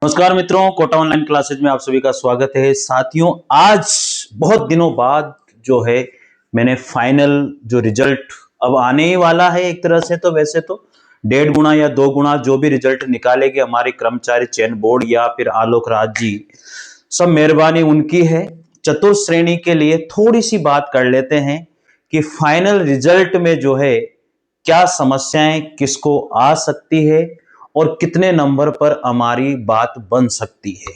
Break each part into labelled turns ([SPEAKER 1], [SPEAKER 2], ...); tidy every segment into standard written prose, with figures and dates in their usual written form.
[SPEAKER 1] नमस्कार मित्रों, Kota online classes में आप सभी का स्वागत है। साथियों, आज बहुत दिनों बाद जो है मैंने फाइनल जो रिजल्ट अब आने ही वाला है। एक तरह से तो वैसे तो 1.5 गुना या 2 गुना जो भी रिजल्ट निकालेंगे हमारे कर्मचारी चयन बोर्ड या फिर आलोक राज जी, सब मेहरबानी उनकी है। चतुर्थ श्रेणी के लिए थोड़ी सी बात कर लेते हैं कि फाइनल रिजल्ट में जो है क्या समस्याएं किसको आ सकती है और कितने नंबर पर हमारी बात बन सकती है।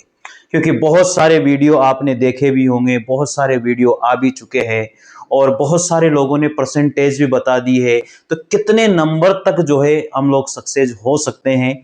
[SPEAKER 1] क्योंकि बहुत सारे वीडियो आपने देखे भी होंगे, बहुत सारे वीडियो आ भी चुके हैं और बहुत सारे लोगों ने परसेंटेज भी बता दी है। तो कितने नंबर तक जो है हम लोग सक्सेस हो सकते हैं।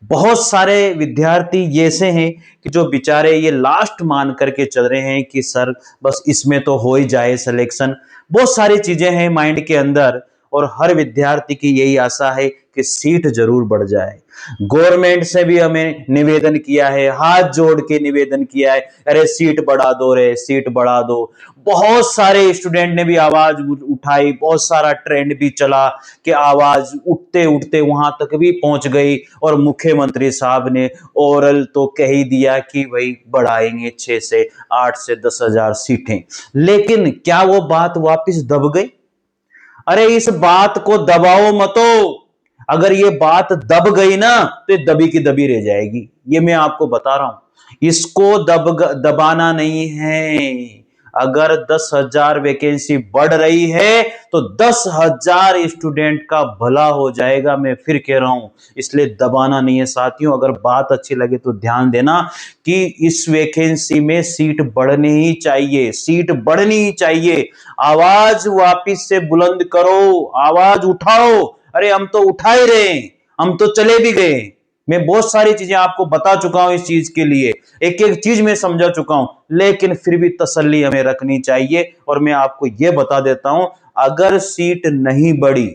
[SPEAKER 1] बहुत सारे विद्यार्थी ऐसे हैं कि जो बेचारे ये लास्ट मान करके चल रहे हैं कि सर बस इसमें तो हो ही जाए सिलेक्शन। बहुत सारी चीजें हैं माइंड के अंदर और हर विद्यार्थी की यही आशा है कि सीट जरूर बढ़ जाए। गवर्नमेंट से भी हमें निवेदन किया है, हाथ जोड़ के निवेदन किया है, अरे सीट बढ़ा दो, रे सीट बढ़ा दो। बहुत सारे स्टूडेंट ने भी आवाज उठाई, बहुत सारा ट्रेंड भी चला कि आवाज उठते उठते वहां तक भी पहुंच गई और मुख्यमंत्री साहब ने ओरल तो कह ही दिया कि भाई बढ़ाएंगे 6 से 8 से 10,000 सीटें। लेकिन क्या वो बात वापस दब गई? अरे इस बात को दबाओ मतो। अगर ये बात दब गई ना तो ये दबी की दबी रह जाएगी। ये मैं आपको बता रहा हूं, इसको दबाना नहीं है। अगर 10,000 वैकेंसी बढ़ रही है तो 10,000 स्टूडेंट का भला हो जाएगा। मैं फिर कह रहा हूं, इसलिए दबाना नहीं है साथियों। अगर बात अच्छी लगे तो ध्यान देना कि इस वैकेंसी में सीट बढ़नी ही चाहिए, सीट बढ़नी ही चाहिए। आवाज वापिस से बुलंद करो, आवाज उठाओ। अरे हम तो उठा ही रहे हैं, हम तो चले भी गए। मैं बहुत सारी चीजें आपको बता चुका हूं इस चीज के लिए, एक एक चीज मैं समझा चुका हूं, लेकिन फिर भी तसल्ली हमें रखनी चाहिए। और मैं आपको यह बता देता हूं, अगर सीट नहीं बढ़ी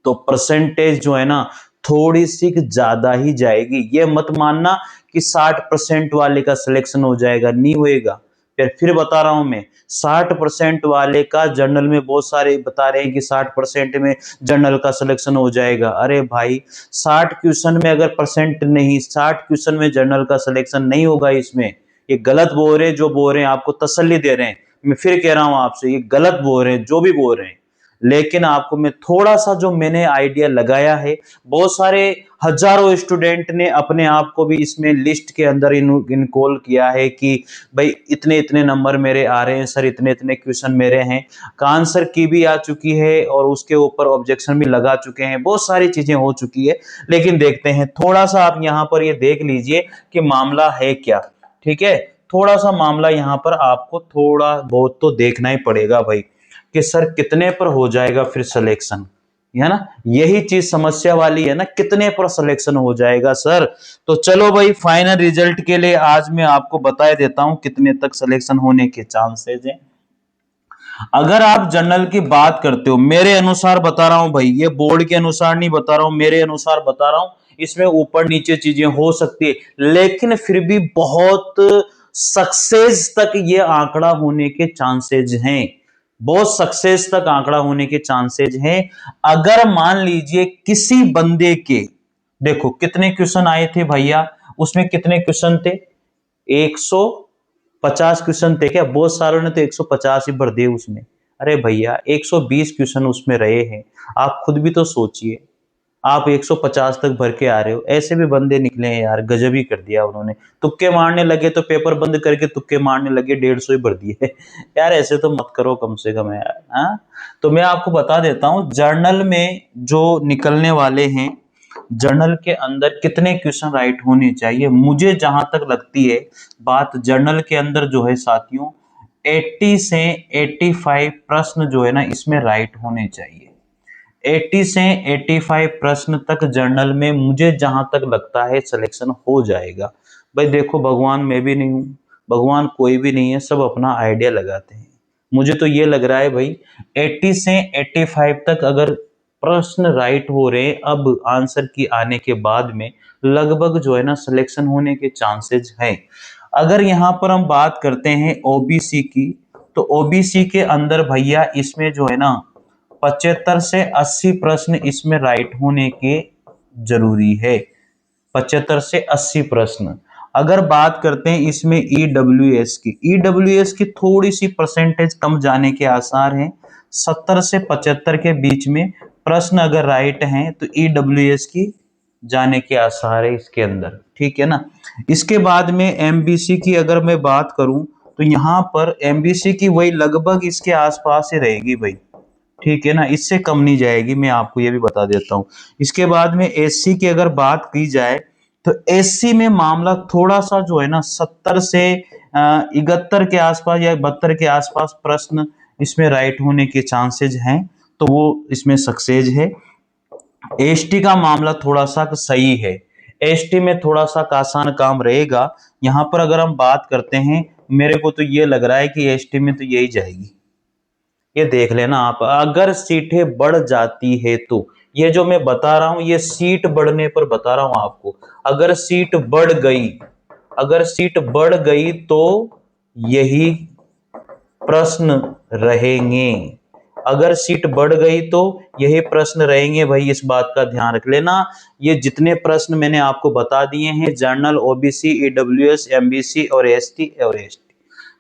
[SPEAKER 1] तो परसेंटेज जो है ना थोड़ी सी ज्यादा ही जाएगी। ये मत मानना कि 60% वाले का सिलेक्शन हो जाएगा, नहीं होएगा। फिर बता रहा हूं मैं, 60% वाले का जनरल में बहुत सारे बता रहे हैं कि 60% में जनरल का सिलेक्शन हो जाएगा। अरे भाई, 60 क्वेश्चन में अगर परसेंट नहीं, 60 क्वेश्चन में जनरल का सिलेक्शन नहीं होगा। इसमें ये गलत बोल रहे हैं, जो बोल रहे हैं आपको तसल्ली दे रहे हैं। मैं फिर कह रहा हूं आपसे, ये गलत बोल रहे हैं जो भी बोल रहे हैं। लेकिन आपको मैं थोड़ा सा जो मैंने आइडिया लगाया है, बहुत सारे हजारों स्टूडेंट ने अपने आप को भी इसमें लिस्ट के अंदर इनकॉल किया है कि भाई इतने इतने नंबर मेरे आ रहे हैं सर, इतने इतने क्वेश्चन मेरे हैं। का आंसर की भी आ चुकी है और उसके ऊपर ऑब्जेक्शन भी लगा चुके हैं, बहुत सारी चीजें हो चुकी है। लेकिन देखते हैं, थोड़ा सा आप यहाँ पर ये देख लीजिए कि मामला है क्या। ठीक है, थोड़ा सा मामला यहाँ पर आपको थोड़ा बहुत तो देखना ही पड़ेगा भाई कि सर कितने पर हो जाएगा फिर सिलेक्शन, है ना। यही चीज समस्या वाली है ना, कितने पर सिलेक्शन हो जाएगा सर। तो चलो भाई, फाइनल रिजल्ट के लिए आज मैं आपको बता देता हूं कितने तक सिलेक्शन होने के चांसेस हैं। अगर आप जनरल की बात करते हो, मेरे अनुसार बता रहा हूं भाई, ये बोर्ड के अनुसार नहीं बता रहा हूं, मेरे अनुसार बता रहा हूं, इसमें ऊपर नीचे चीजें हो सकती है लेकिन फिर भी बहुत सक्सेस तक ये आंकड़ा होने के चांसेस हैं। बहुत सक्सेस तक आंकड़ा होने के चांसेस हैं। अगर मान लीजिए किसी बंदे के, देखो कितने क्वेश्चन आए थे भैया, उसमें कितने क्वेश्चन थे? 150 क्वेश्चन थे क्या? बहुत सारों ने तो 150 ही भर दिए उसमें। अरे भैया, 120 क्वेश्चन उसमें रहे हैं। आप खुद भी तो सोचिए, आप 150 तक भर के आ रहे हो। ऐसे भी बंदे निकले हैं यार, गजब ही कर दिया उन्होंने। तुक्के मारने लगे तो पेपर बंद करके तुक्के मारने लगे, 150 ही भर दिए। यार ऐसे तो मत करो कम से कम यार। हाँ, तो मैं आपको बता देता हूं, जर्नल में जो निकलने वाले हैं, जर्नल के अंदर कितने क्वेश्चन राइट होने चाहिए। मुझे जहां तक लगती है बात, जर्नल के अंदर जो है साथियों 80 से 85 प्रश्न जो है ना इसमें राइट होने चाहिए। 80 से 85 प्रश्न तक जर्नल में मुझे जहां तक लगता है सिलेक्शन हो जाएगा। भाई देखो, भगवान मैं भी नहीं हूं, भगवान कोई भी नहीं है, सब अपना आइडिया लगाते हैं। मुझे तो ये लग रहा है भाई 80 से 85 तक अगर प्रश्न राइट हो रहे हैं अब आंसर की आने के बाद में, लगभग जो है ना सिलेक्शन होने के चांसेस हैं। अगर यहाँ पर हम बात करते हैं ओबीसी की, तो ओबीसी के अंदर भैया इसमें जो है ना 75 से 80 प्रश्न इसमें राइट होने के जरूरी है। 75 से 80 प्रश्न। अगर बात करते हैं इसमें ईडब्ल्यूएस की, ईडब्ल्यूएस की थोड़ी सी परसेंटेज कम जाने के आसार हैं, 70 से 75 के बीच में प्रश्न अगर राइट हैं तो ईडब्ल्यूएस की जाने के आसार है इसके अंदर, ठीक है ना। इसके बाद में एमबीसी की अगर मैं बात करूं तो यहाँ पर एमबीसी की वही लगभग इसके आसपास ही रहेगी भाई, ठीक है ना, इससे कम नहीं जाएगी, मैं आपको ये भी बता देता हूं। इसके बाद में एससी की अगर बात की जाए तो एससी में मामला थोड़ा सा जो है ना 70 से 71 के आसपास या 72 के आसपास प्रश्न इसमें राइट होने के चांसेज हैं, तो वो इसमें सक्सेस है। एसटी का मामला थोड़ा सा सही है, एसटी में थोड़ा सा आसान काम रहेगा। यहां पर अगर हम बात करते हैं, मेरे को तो ये लग रहा है कि एसटी में तो यही जाएगी, ये देख लेना आप। अगर सीटें बढ़ जाती है तो, ये जो मैं बता रहा हूं ये सीट बढ़ने पर बता रहा हूं आपको, अगर सीट बढ़ गई, अगर सीट बढ़ गई तो यही प्रश्न रहेंगे, अगर सीट बढ़ गई तो यही प्रश्न रहेंगे भाई, इस बात का ध्यान रख लेना। ये जितने प्रश्न मैंने आपको बता दिए हैं, जनरल, ओबीसी, ईडब्ल्यूएस, एमबीसी और एसटी और एसटी,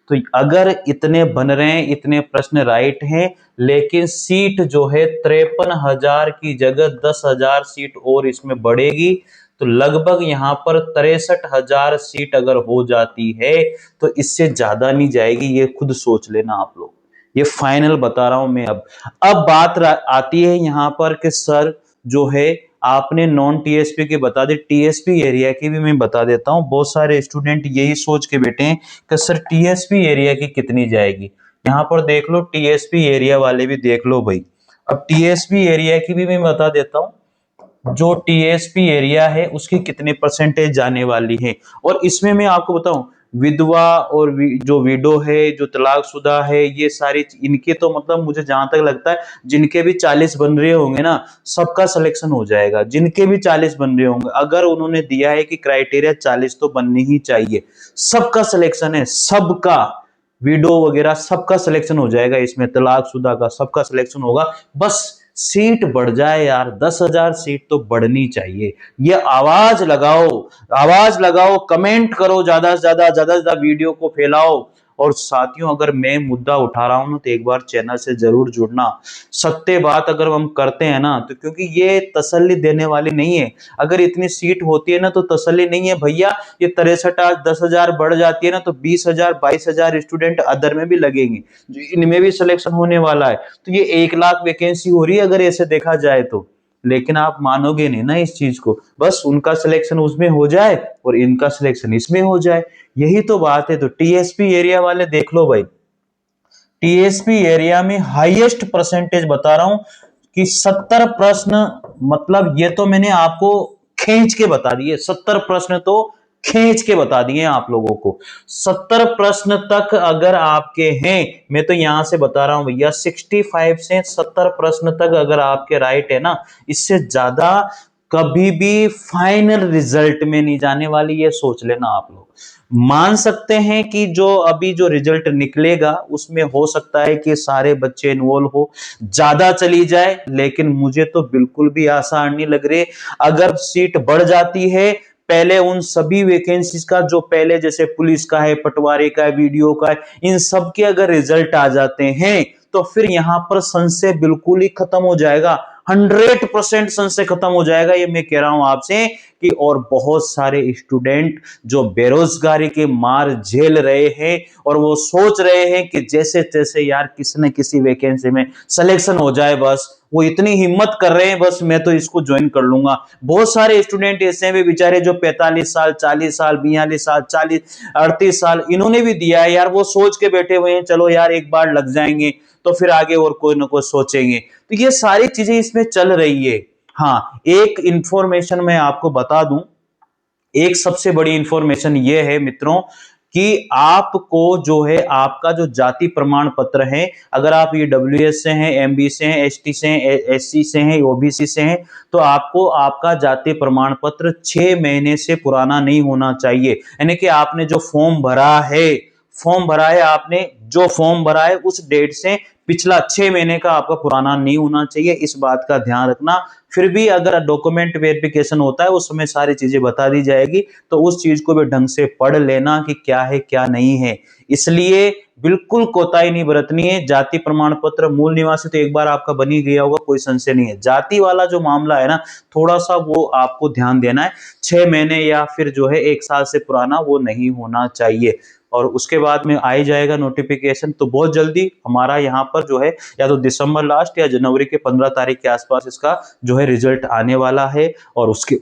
[SPEAKER 1] तो अगर इतने बन रहे हैं, इतने प्रश्न राइट हैं, लेकिन सीट जो है 53,000 की जगह 10,000 सीट और इसमें बढ़ेगी, तो लगभग यहाँ पर 63,000 सीट अगर हो जाती है तो इससे ज्यादा नहीं जाएगी, ये खुद सोच लेना आप लोग, ये फाइनल बता रहा हूं मैं। अब बात आती है यहाँ पर कि सर जो है आपने नॉन टीएसपी की बता दी, टीएसपी एरिया की भी मैं बता देता हूं। बहुत सारे स्टूडेंट यही सोच के बैठे हैं कि सर टीएसपी एरिया की कितनी जाएगी, यहाँ पर देख लो टीएसपी एरिया वाले भी देख लो भाई। अब टीएसपी एरिया की भी मैं बता देता हूं, जो टीएसपी एरिया है उसकी कितने परसेंटेज जाने वाली है। और इसमें मैं आपको बताऊं, विधवा और जो विडो है, जो तलाकशुदा है, ये सारी इनके तो मतलब मुझे जहां तक लगता है जिनके भी 40 बन रहे होंगे ना, सबका सिलेक्शन हो जाएगा, जिनके भी 40 बन रहे होंगे, अगर उन्होंने दिया है कि क्राइटेरिया 40 तो बननी ही चाहिए, सबका सिलेक्शन है, सबका, विडो वगैरह सबका सिलेक्शन हो जाएगा, इसमें तलाकशुदा का सबका सिलेक्शन होगा। बस सीट बढ़ जाए यार, 10,000 सीट तो बढ़नी चाहिए, ये आवाज लगाओ, आवाज लगाओ, कमेंट करो, ज्यादा से ज्यादा वीडियो को फैलाओ। और साथियों अगर मैं मुद्दा उठा रहा हूं ना तो एक बार चैनल से जरूर जुड़ना, सत्य बात अगर हम करते हैं ना तो, क्योंकि ये तसल्ली देने वाली नहीं है। अगर इतनी सीट होती है ना तो तसल्ली नहीं है भैया, ये 63 आज 10,000 बढ़ जाती है ना तो 20,000 22,000 स्टूडेंट अदर में भी लगेंगे, इनमें भी सिलेक्शन होने वाला है, तो ये 1 लाख वैकेंसी हो रही है अगर ऐसे देखा जाए तो। लेकिन आप मानोगे नहीं ना इस चीज को, बस उनका सिलेक्शन उसमें हो जाए और इनका सिलेक्शन इसमें हो जाए, यही तो बात है। तो टीएसपी एरिया वाले देख लो भाई, टीएसपी एरिया में हाईएस्ट परसेंटेज बता रहा हूं कि 70 प्रश्न, मतलब ये तो मैंने आपको खींच के बता दिए, 70 प्रश्न तो खींच के बता दिए आप लोगों को। 70 प्रश्न तक अगर आपके हैं, मैं तो यहां से बता रहा हूं भैया, 65 से 70 प्रश्न तक अगर आपके राइट है ना, इससे ज्यादा कभी भी फाइनल रिजल्ट में नहीं जाने वाली, ये सोच लेना आप लोग। मान सकते हैं कि जो अभी जो रिजल्ट निकलेगा उसमें हो सकता है कि सारे बच्चे इन्वॉल्व हो, ज्यादा चली जाए, लेकिन मुझे तो बिल्कुल भी आसान नहीं लग रही। अगर सीट बढ़ जाती है, पहले उन सभी वैकेंसीज का जो पहले जैसे पुलिस का है, पटवारी का है, वीडियो का है, इन सब के अगर रिजल्ट आ जाते हैं तो फिर यहां पर संशय बिल्कुल ही खत्म हो जाएगा, 100% संशय खत्म हो जाएगा, ये मैं कह रहा हूं आपसे कि। और बहुत सारे स्टूडेंट जो बेरोजगारी के मार झेल रहे हैं और वो सोच रहे हैं कि जैसे तैसे यार किसी न किसी वैकेंसी में सिलेक्शन हो जाए, बस वो इतनी हिम्मत कर रहे हैं, बस मैं तो इसको ज्वाइन कर लूंगा। बहुत सारे स्टूडेंट ऐसे हैं बेचारे जो 45 साल, 40 साल, 42 साल, 40, 38 साल इन्होंने भी दिया है यार, वो सोच के बैठे हुए हैं चलो यार एक बार लग जाएंगे तो फिर आगे और कोई ना कोई सोचेंगे, तो ये सारी चीजें इसमें चल रही है। हाँ, एक इंफॉर्मेशन मैं आपको बता दूं, एक सबसे बड़ी इंफॉर्मेशन ये है मित्रों कि आपको जो है आपका जो जाति प्रमाण पत्र है, अगर आप ये डब्ल्यूएस से हैं, एमबी से हैं, एसटी से हैं, एससी से हैं, ओबीसी से हैं, तो आपको आपका जाति प्रमाण पत्र 6 महीने से पुराना नहीं होना चाहिए। यानी कि आपने जो फॉर्म भरा है, फॉर्म भरा है आपने, जो फॉर्म भरा है उस डेट से पिछला 6 महीने का आपका पुराना नहीं होना चाहिए, इस बात का ध्यान रखना। फिर भी अगर डॉक्यूमेंट वेरिफिकेशन होता है उस समय सारी चीजें बता दी जाएगी, तो उस चीज को भी ढंग से पढ़ लेना कि क्या है क्या नहीं है। इसलिए बिल्कुल कोताही नहीं बरतनी है। जाति प्रमाण पत्र मूल निवासी तो एक बार आपका बन ही गया होगा, कोई संशय नहीं है। जाति वाला जो मामला है ना, थोड़ा सा वो आपको ध्यान देना है। 6 महीने या फिर जो है 1 साल से पुराना वो नहीं होना चाहिए। और उसके बाद में आ ही जाएगा नोटिफिकेशन, तो बहुत जल्दी हमारा यहाँ पर जो है या तो दिसंबर लास्ट या जनवरी के 15 तारीख के आसपास इसका जो है रिजल्ट आने वाला है। और उसके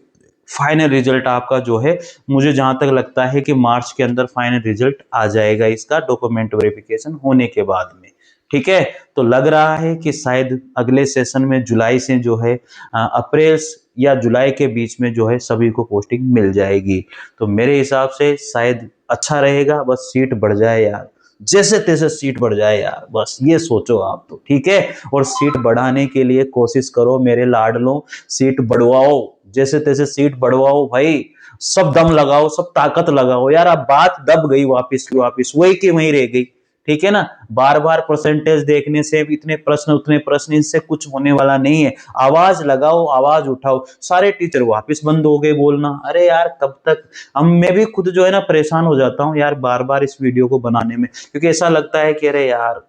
[SPEAKER 1] फाइनल रिजल्ट आपका जो है, मुझे जहां तक लगता है कि मार्च के अंदर फाइनल रिजल्ट आ जाएगा इसका, डॉक्यूमेंट वेरिफिकेशन होने के बाद में। ठीक है, तो लग रहा है कि शायद अगले सेशन में जुलाई से जो है अप्रैल या जुलाई के बीच में जो है सभी को पोस्टिंग मिल जाएगी। तो मेरे हिसाब से शायद अच्छा रहेगा, बस सीट बढ़ जाए यार, जैसे तैसे सीट बढ़ जाए यार, बस ये सोचो आप तो। ठीक है, और सीट बढ़ाने के लिए कोशिश करो मेरे लाडलों, सीट बढ़वाओ, जैसे तैसे सीट बढ़वाओ भाई, सब दम लगाओ, सब ताकत लगाओ यार। अब बात दब गई, वापिस की वापिस वही की वही रह गई। ठीक है ना, बार बार परसेंटेज देखने से इतने प्रश्न उतने प्रश्न, इनसे कुछ होने वाला नहीं है। आवाज लगाओ, आवाज उठाओ। सारे टीचर वापस बंद हो गए बोलना, अरे यार कब तक। हम मैं भी खुद जो है ना परेशान हो जाता हूँ यार बार बार इस वीडियो को बनाने में, क्योंकि ऐसा लगता है कि अरे यार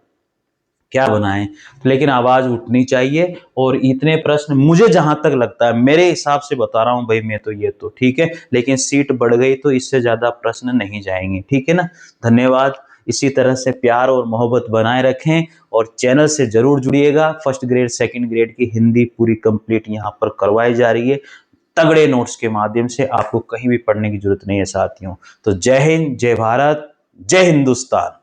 [SPEAKER 1] क्या बनाएं। लेकिन आवाज उठनी चाहिए। और इतने प्रश्न मुझे जहां तक लगता है, मेरे हिसाब से बता रहा हूं भाई मैं तो, ये तो ठीक है, लेकिन सीट बढ़ गई तो इससे ज्यादा प्रश्न नहीं जाएंगे। ठीक है ना, धन्यवाद। इसी तरह से प्यार और मोहब्बत बनाए रखें और चैनल से जरूर जुड़िएगा। फर्स्ट ग्रेड सेकंड ग्रेड की हिंदी पूरी कंप्लीट यहाँ पर करवाई जा रही है, तगड़े नोट्स के माध्यम से। आपको कहीं भी पढ़ने की जरूरत नहीं है साथियों। तो जय हिंद, जय भारत, जय हिंदुस्तान।